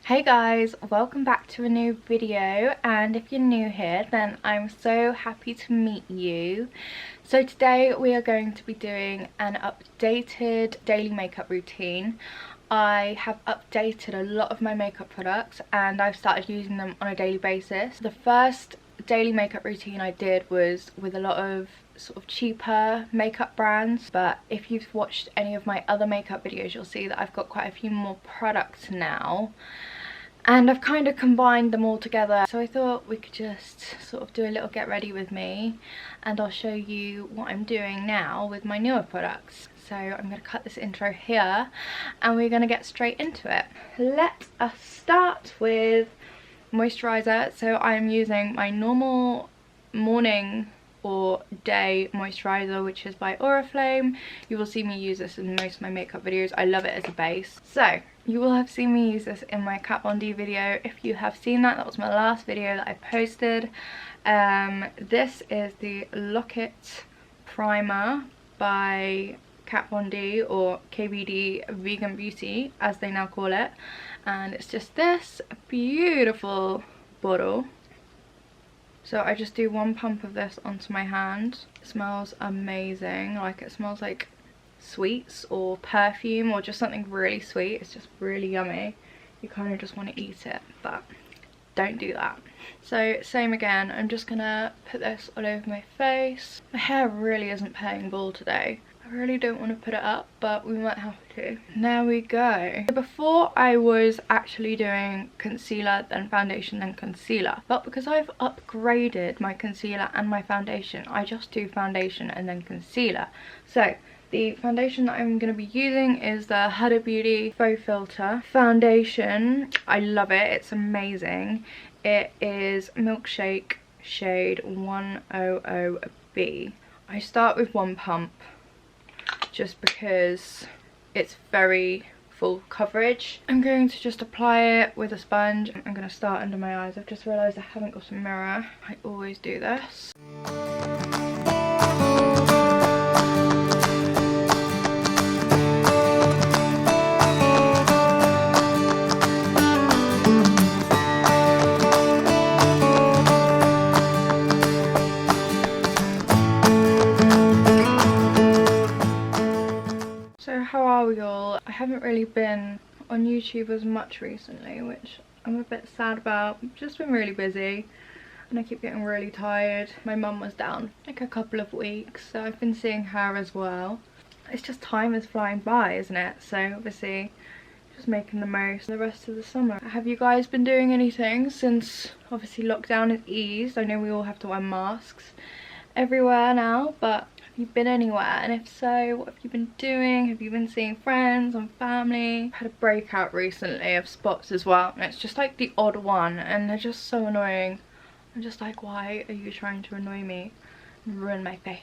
Hey guys, welcome back to a new video, and if you're new here then I'm so happy to meet you. So today we are going to be doing an updated daily makeup routine. I have updated a lot of my makeup products and I've started using them on a daily basis. The first daily makeup routine I did was with a lot of sort of cheaper makeup brands, but if you've watched any of my other makeup videos you'll see that I've got quite a few more products now. And I've kind of combined them all together, so I thought we could just sort of do a little get ready with me and I'll show you what I'm doing now with my newer products. So I'm going to cut this intro here and we're going to get straight into it. Let us start with moisturiser. So I'm using my normal morning or day moisturiser, which is by Oriflame. You will see me use this in most of my makeup videos. I love it as a base. So you will have seen me use this in my Kat Von D video. If you have seen that, that was my last video that I posted. This is the Lock It Primer by Kat Von D, or KVD Vegan Beauty as they now call it, and it's just this beautiful bottle. So I just do one pump of this onto my hand. It smells amazing. Like, it smells like sweets or perfume or just something really sweet. It's just really yummy. You kind of just want to eat it, but don't do that. So same again, I'm just gonna put this all over my face. My hair really isn't playing ball today. I really don't want to put it up, but we might have to. There we go. Before I was actually doing concealer, then foundation, then concealer. But because I've upgraded my concealer and my foundation, I just do foundation and then concealer. So the foundation that I'm going to be using is the Huda Beauty Faux Filter Foundation. I love it. It's amazing. It is Milkshake shade 100B. I start with one pump, just because it's very full coverage. I'm going to just apply it with a sponge. I'm going to start under my eyes. I've just realised I haven't got a mirror. I always do this. So how are we all? I haven't really been on YouTube as much recently, which I'm a bit sad about. I've just been really busy and I keep getting really tired. My mum was down like a couple of weeks, so I've been seeing her as well. It's just time is flying by, isn't it? So obviously just making the most of the rest of the summer. Have you guys been doing anything since obviously lockdown has eased? I know we all have to wear masks everywhere now, but have you been anywhere? And if so, what have you been doing? Have you been seeing friends and family? I had a breakout recently of spots as well, and it's just like the odd one and they're just so annoying. I'm just like, why are you trying to annoy me and ruin my face?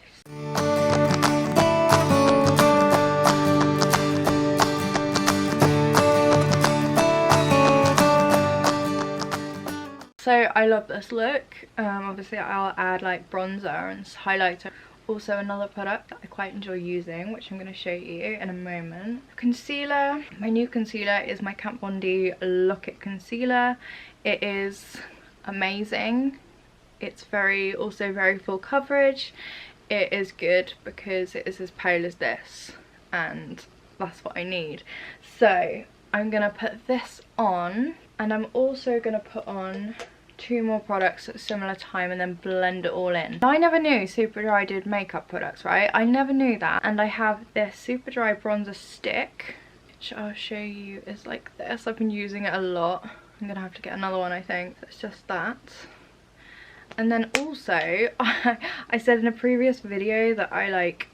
So I love this look. Obviously I'll add like bronzer and highlighter. Also another product that I quite enjoy using, which I'm going to show you in a moment. Concealer. My new concealer is my Kat Von D Lock It Concealer. It is amazing. It's also very full coverage. It is good because it is as pale as this, and that's what I need. So I'm going to put this on, and I'm also going to put on two more products at a similar time and then blend it all in. I never knew Superdry did makeup products, right? I never knew that. And I have this Superdry bronzer stick, which I'll show you is like this. I've been using it a lot. I'm gonna have to get another one, I think. It's just that. And then also I said in a previous video that I like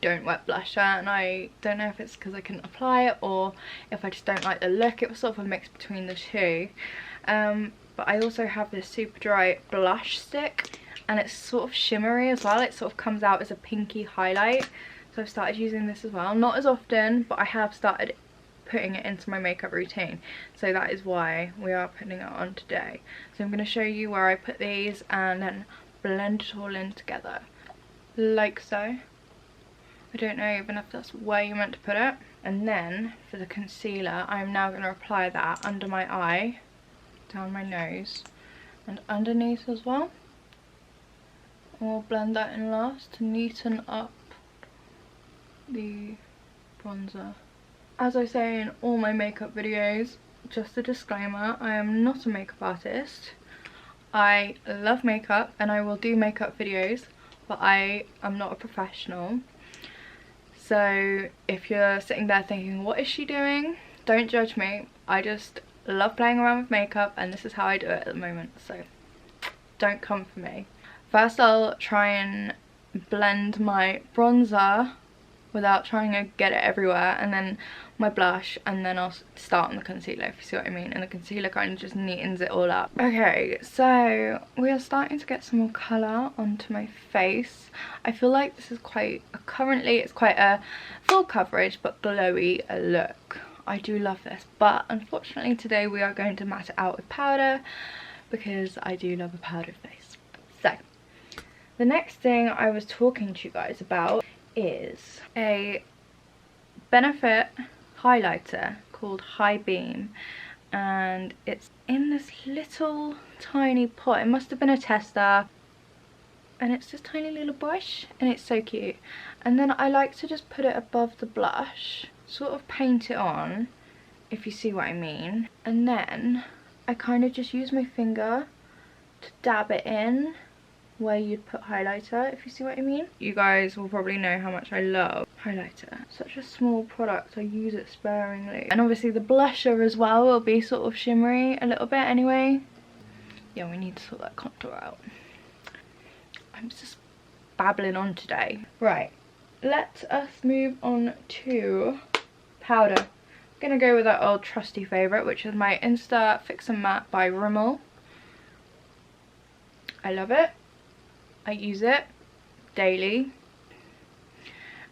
don't wet blusher, and I don't know if it's because I couldn't apply it or if I just don't like the look. It was sort of a mix between the two. But I also have this Superdry blush stick, and it's sort of shimmery as well. It sort of comes out as a pinky highlight, so I've started using this as well. Not as often, but I have started putting it into my makeup routine, so that is why we are putting it on today. So I'm going to show you where I put these and then blend it all in together like so. I don't know even if that's where you're meant to put it. And then for the concealer, I'm now going to apply that under my eye, down my nose, and underneath as well. And we'll blend that in last to neaten up the bronzer. As I say in all my makeup videos, just a disclaimer, I am not a makeup artist. I love makeup and I will do makeup videos, but I am not a professional. So if you're sitting there thinking, what is she doing? Don't judge me. I just love playing around with makeup and this is how I do it at the moment, so don't come for me. First I'll try and blend my bronzer without trying to get it everywhere, and then my blush, and then I'll start on the concealer, if you see what I mean, and the concealer kind of just neatens it all up. Okay, so we are starting to get some more colour onto my face. I feel like this is currently it's quite a full coverage but glowy look. I do love this, but unfortunately today we are going to matte it out with powder because I do love a powdered face. So the next thing I was talking to you guys about is a Benefit highlighter called High Beam, and it's in this little tiny pot. It must have been a tester, and it's this tiny little brush and it's so cute. And then I like to just put it above the blush, sort of paint it on, if you see what I mean, and then I kind of just use my finger to dab it in where you'd put highlighter, if you see what I mean. You guys will probably know how much I love highlighter. Such a small product, I use it sparingly. And obviously the blusher as well will be sort of shimmery a little bit anyway. Yeah, we need to sort that contour out. I'm just babbling on today. Right, let us move on to powder. I'm gonna go with that old trusty favourite, which is my Insta Fix and Matte by Rimmel. I love it. I use it daily,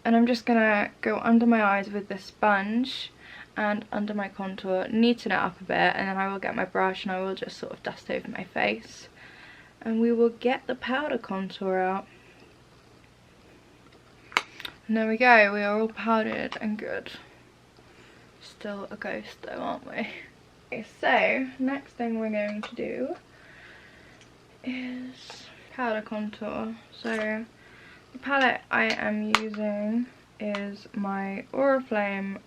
and I'm just gonna go under my eyes with this sponge and under my contour, neaten it up a bit, and then I will get my brush and I will just sort of dust over my face, and we will get the powder contour out. And there we go, we are all powdered and good. Still a ghost though, aren't we? Okay, so next thing we're going to do is powder contour. So the palette I am using is my Oriflame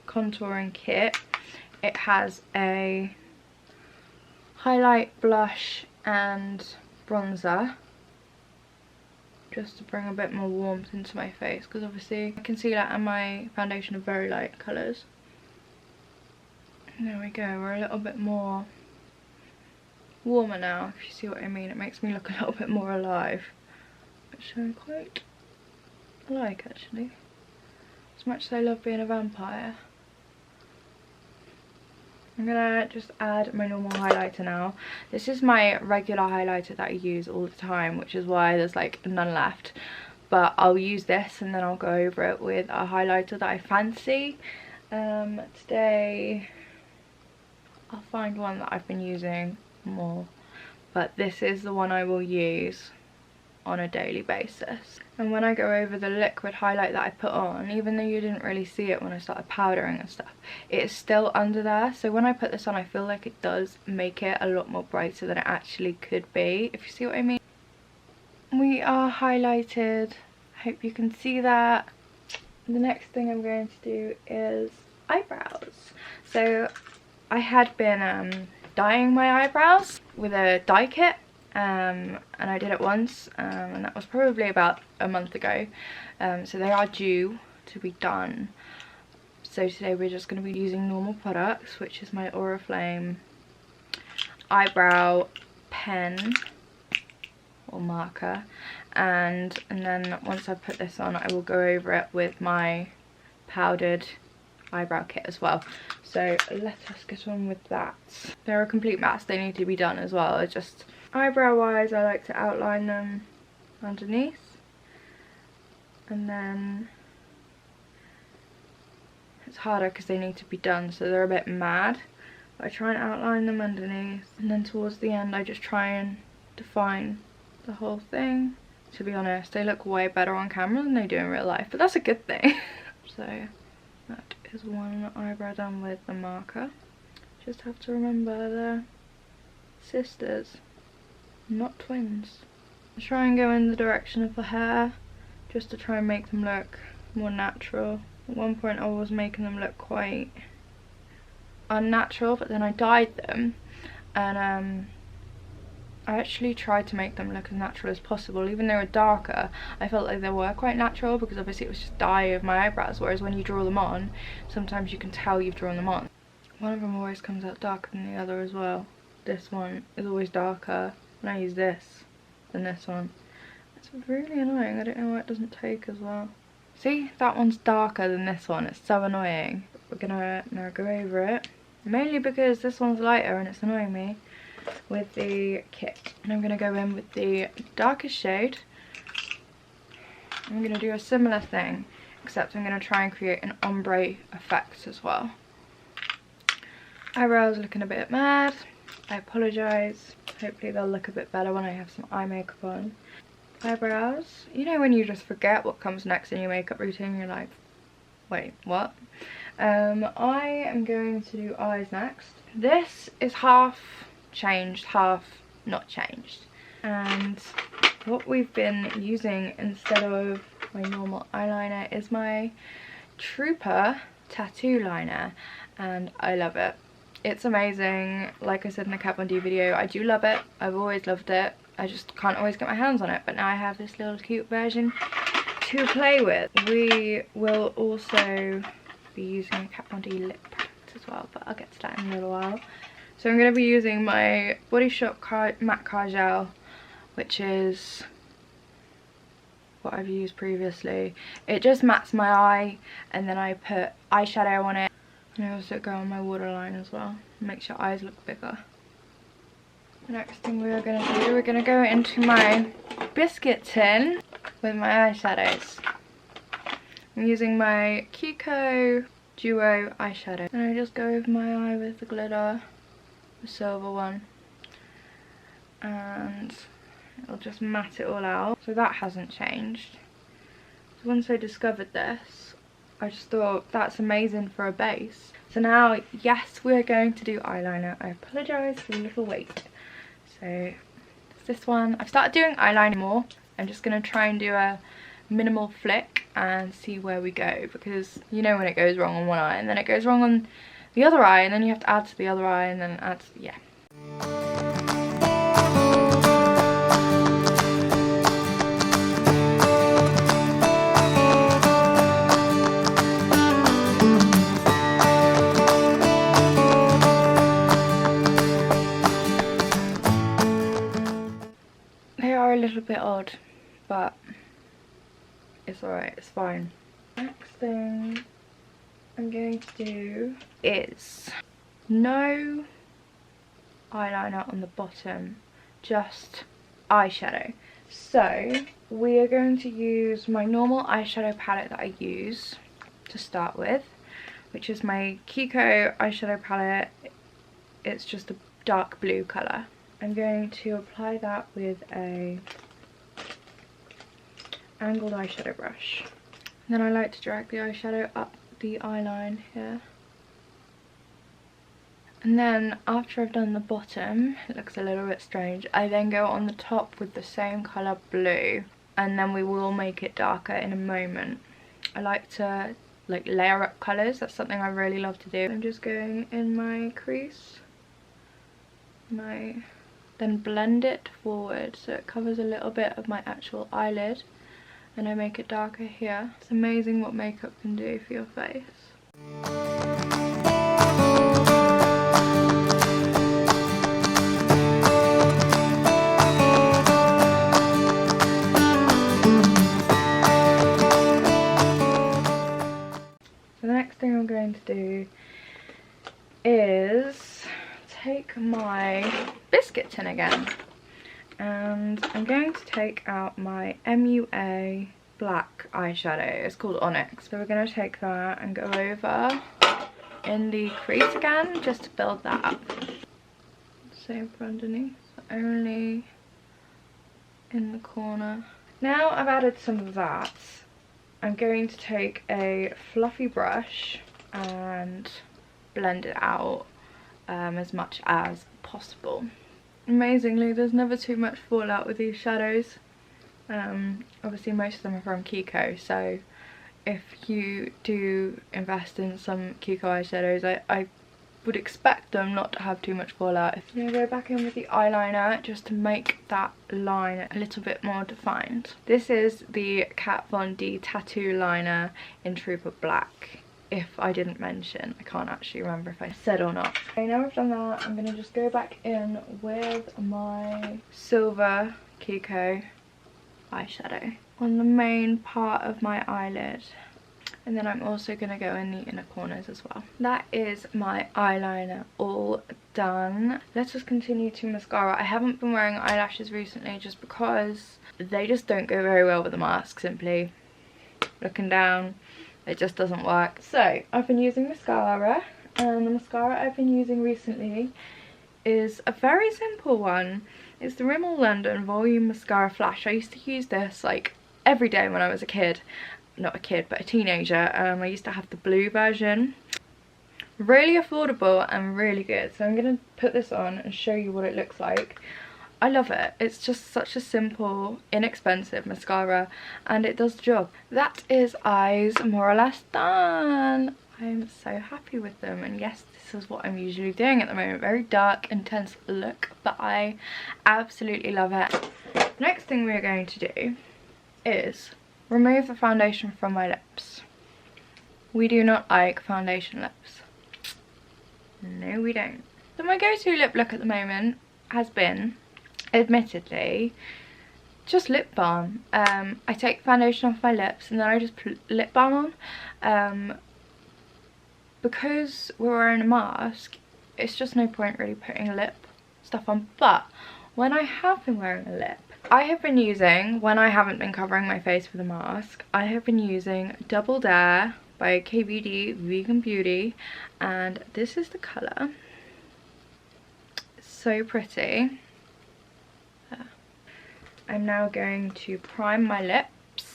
contouring kit. It has a highlight, blush and bronzer, just to bring a bit more warmth into my face, because obviously my concealer and my foundation are very light colours. There we go, we're a little bit more warmer now, if you see what I mean. It makes me look a little bit more alive, which I quite like actually, as much as I love being a vampire. I'm gonna just add my normal highlighter now. This is my regular highlighter that I use all the time, which is why there's like none left, but I'll use this and then I'll go over it with a highlighter that I fancy. Today I'll find one that I've been using more, but this is the one I will use on a daily basis. And when I go over the liquid highlight that I put on, even though you didn't really see it when I started powdering and stuff, it is still under there. So when I put this on, I feel like it does make it a lot more brighter than it actually could be, if you see what I mean. We are highlighted, I hope you can see that. The next thing I'm going to do is eyebrows. So I had been dyeing my eyebrows with a dye kit, and I did it once, and that was probably about a month ago, so they are due to be done. So today we're just going to be using normal products, which is my Oriflame eyebrow pen or marker, and then once I put this on, I will go over it with my powdered eyebrow kit as well. So let us get on with that. They're a complete mess, they need to be done as well. It's just eyebrow wise, I like to outline them underneath, and then it's harder because they need to be done, so they're a bit mad. But I try and outline them underneath, and then towards the end I just try and define the whole thing to be honest. They look way better on camera than they do in real life, but that's a good thing. So that is one eyebrow done with the marker. Just have to remember they're sisters, not twins. I try and go in the direction of the hair just to try and make them look more natural. At one point I was making them look quite unnatural, but then I dyed them, and I actually tried to make them look as natural as possible. Even though they were darker, I felt like they were quite natural because obviously it was just dye of my eyebrows, whereas when you draw them on, sometimes you can tell you've drawn them on. One of them always comes out darker than the other as well. This one is always darker when I use this than this one. It's really annoying. I don't know why it doesn't take as well. See, that one's darker than this one. It's so annoying. We're gonna now go over it, mainly because this one's lighter and it's annoying me, with the kit. And I'm gonna go in with the darkest shade. I'm gonna do a similar thing, except I'm gonna try and create an ombre effect as well. Eyebrows looking a bit mad. I apologise. Hopefully they'll look a bit better when I have some eye makeup on. Eyebrows. You know when you just forget what comes next in your makeup routine, you're like, wait, what? I am going to do eyes next. This is half changed, half not changed. And what we've been using instead of my normal eyeliner is my Trooper tattoo liner, and I love it. It's amazing. Like I said in the Kat Von D video, I do love it. I've always loved it. I just can't always get my hands on it, but now I have this little cute version to play with. We will also be using a Kat Von D lip product as well, but I'll get to that in a little while. So I'm going to be using my Body Shop Matte Car Gel, which is what I've used previously. It just mattes my eye, and then I put eyeshadow on it. And I also go on my waterline as well. Makes your eyes look bigger. The next thing we are going to do, we're going to go into my biscuit tin with my eyeshadows. I'm using my Kiko Duo eyeshadow. And I just go over my eye with the glitter, the silver one. And it'll just matte it all out. So that hasn't changed. So once I discovered this, I just thought that's amazing for a base. So now, yes, we're going to do eyeliner. I apologise for the little wait. So it's this one. I've started doing eyeliner more. I'm just going to try and do a minimal flick and see where we go, because you know when it goes wrong on one eye and then it goes wrong on the other eye, and then you have to add to the other eye and then add to, yeah. They are a little bit odd, but it's alright, it's fine. Next thing I'm going to do is no eyeliner on the bottom, just eyeshadow. So we are going to use my normal eyeshadow palette that I use to start with, which is my Kiko eyeshadow palette. It's just a dark blue colour. I'm going to apply that with a angled eyeshadow brush. And then I like to drag the eyeshadow up the eyeline here. And then after I've done the bottom, it looks a little bit strange, I then go on the top with the same colour blue, and then we will make it darker in a moment. I like to layer up colours, that's something I really love to do. I'm just going in my crease, then blend it forward so it covers a little bit of my actual eyelid, and I make it darker here. It's amazing what makeup can do for your face. So the next thing I'm going to do is take my biscuit tin again, and I'm going to take out my MUA black eyeshadow. It's called Onyx. So we're going to take that and go over in the crease again, just to build that up. Same for underneath, only in the corner. Now I've added some of that, I'm going to take a fluffy brush and blend it out as much as possible. Amazingly, there's never too much fallout with these shadows. Obviously most of them are from Kiko, so if you do invest in some Kiko eyeshadows, I would expect them not to have too much fallout. I'm going to go back in with the eyeliner just to make that line a little bit more defined. This is the Kat Von D tattoo liner in Trooper Black. If I didn't mention, I can't actually remember if I said or not. Okay, now I've done that, I'm going to just go back in with my silver Kiko eyeshadow on the main part of my eyelid. And then I'm also going to go in the inner corners as well. That is my eyeliner all done. Let's just continue to mascara. I haven't been wearing eyelashes recently just because they just don't go very well with the mask, simply. Looking down, it just doesn't work. So I've been using mascara, and the mascara I've been using recently is a very simple one. It's the Rimmel London Volume Mascara Flash. I used to use this like every day when I was a kid. Not a kid, but a teenager. I used to have the blue version. Really affordable and really good. So I'm going to put this on and show you what it looks like. I love it. It's just such a simple, inexpensive mascara, and it does the job. That is eyes more or less done. I'm so happy with them, and yes, this is what I'm usually doing at the moment. Very dark, intense look, but I absolutely love it. Next thing we're going to do is remove the foundation from my lips. We do not like foundation lips. No, we don't. So my go-to lip look at the moment has been, admittedly, just lip balm. I take foundation off my lips and then I just put lip balm on. Because we're wearing a mask, it's just no point really putting lip stuff on. But when I have been wearing a lip, I have been using, when I haven't been covering my face with a mask, I have been using Double Dare by KVD Vegan Beauty, and this is the colour. It's so pretty. I'm now going to prime my lips.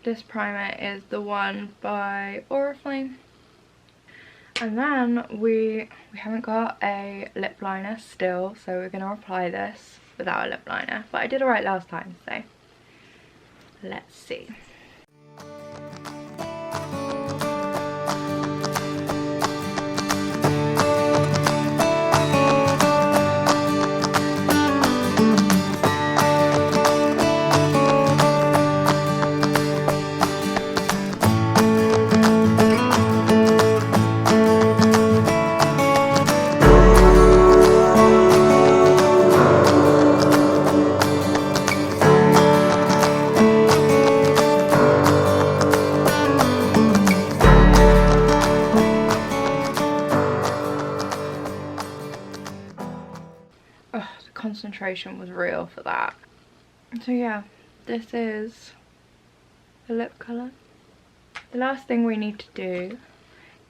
This primer is the one by Oriflame. And then we haven't got a lip liner still, so we're going to apply this without a lip liner, but I did alright last time, so let's see. Concentration was real for that. So yeah, this is the lip colour. The last thing we need to do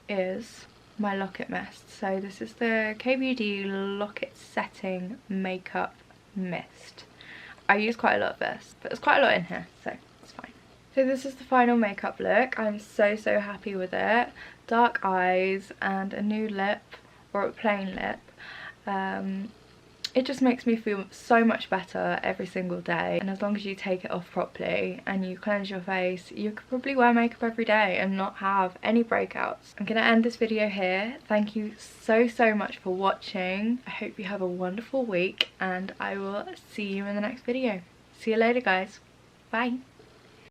is my Lock-It Mist. So this is the KVD Lock-It Setting Makeup Mist. I use quite a lot of this, but there's quite a lot in here, so it's fine. So this is the final makeup look. I'm so happy with it. Dark eyes and a nude lip, or a plain lip. It just makes me feel so much better every single day, and as long as you take it off properly and you cleanse your face, you could probably wear makeup every day and not have any breakouts. I'm gonna end this video here. Thank you so much for watching. I hope you have a wonderful week, and I will see you in the next video. See you later, guys. Bye.